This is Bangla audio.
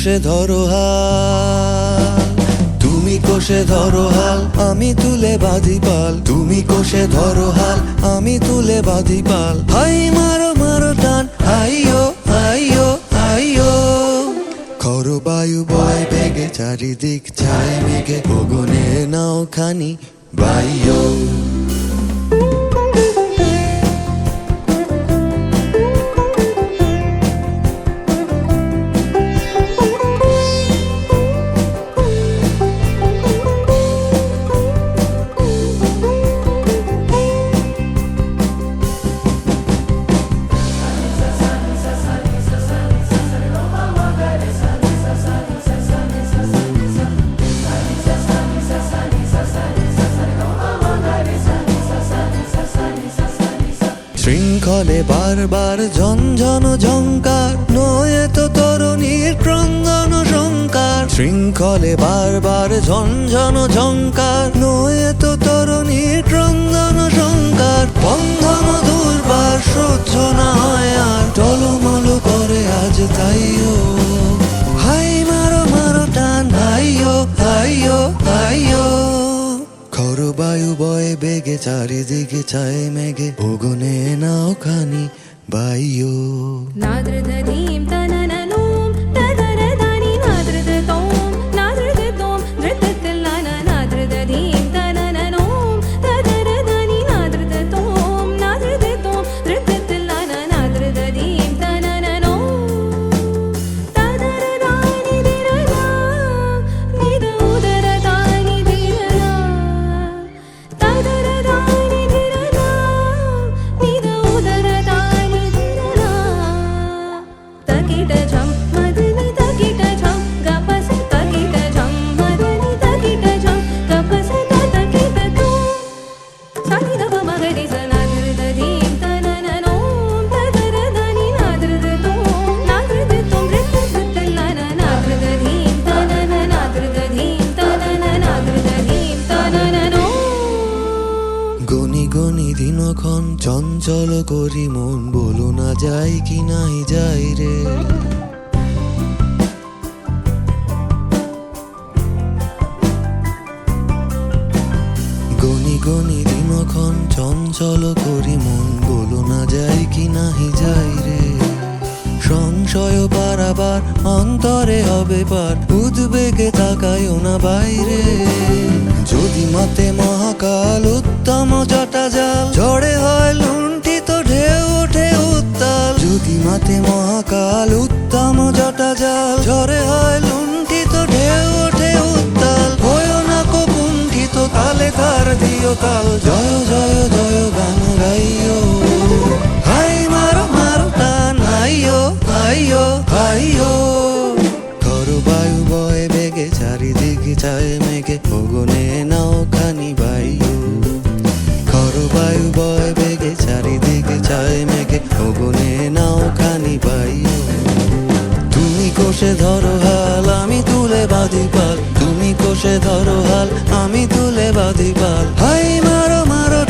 কোষে ধরো হাল, তুমি কোষে ধরো হাল, আমি তুলে বাঁধি পাল। তুমি কোষে ধরো হাল, আমি তুলে বাঁধি পাল। হাই মারো মারো টান, হাইয়ো হাইয়ো হাইয়ো। খর বায়ু বয় বেগে, চারিদিক ছায় মেঘে, গগনে নাও খানি বাইয়ো। শৃঙ্খলে বারবার ঝনঝন ঝঙ্কার, নয় তো তরুণীর ক্রন্দন সংকার। শৃঙ্খলে বারবার ঝনঝন ঝঙ্কার, নয় তো তরুণীর ক্রন্দন সংকার। বন্ধন দুর্বার সহ্য না হয় আর, টলমল করে আজ তাইও। হাই মারো মারো টান, হাইয়ো হাইয়ো হাইয়ো। খর বায়ু বয়ে বেগে, চারিদিকে ছায় মেঘে, ওগনে নাও খানি বাইয়ো। নাদ্রদধীম তনননোম তদরদানি নাদ্রদতোম নাদ্রদতোম ধৃততলানা নাদ্রদধীম তনননোম তদরদানি নাদ্রদতোম নাদ্রদতোম ধৃততলানা নাদ্রদধীম তনননোম তদরদানি দিরনা নিদ উদরদানি দিরনা তদরদানি দিরনা নিদ উদরদানি দিরনা। తకిట ఝం మదని తకిట ఝం గపస తకిట ఝం మదని తకిట ఝం గపస తకిట తో సాని దవ మగరి సనాద్రదధీం తనననోం తదరదని నాద్రదతో నాద్రదతో రితతతలన నాద్రదధీం తనన నాద్రదధీం తనన నాద్రదధీం తనననోం। গনি গনি দিনক্ষণ চঞ্চল করি মন, বলো না যাই কি নাই যাই রে। গনি গনি দিনক্ষণ চঞ্চল করি মন, বলো না যাই কি নাহি যাই রে। সংশয় বারাবার অন্তরে হবে পার, উদ্বেগে তাকায়ও না বাইরে। যদি মতে মহাকাল উত্তম জটা জাল, ঝড়ে হয় লুণ্ঠিত ঢেউ ওঠে উত্তাল। যদি মতে মহাকাল উত্তম জটা জাল, ঝড়ে হয় লুণ্ঠিত ঢেউ ওঠে উত্তাল। হয় না কুণ্ঠিত তালে তার দিও কাল, জয় জয় জয় গান গাইও। হাই মারো মারো টান, হাইয়ো হাইয়ো হাইয়ো। খর বায়ু বয়ে বেগে, চারিদিকে ছায় মেঘে, ওগনে নাও খানি বাইয়ো। খর বায়ু বয়ে বেগে, চারিদিকে ছায় মেঘে, ওগনে নাও খানি বাইয়ো। তুমি কোষে ধরো হাল, আমি তুলে বাঁধি পাল। তুমি কোষে ধরো হাল, আমি তুলে বাঁধি পাল। হাই মারো মারো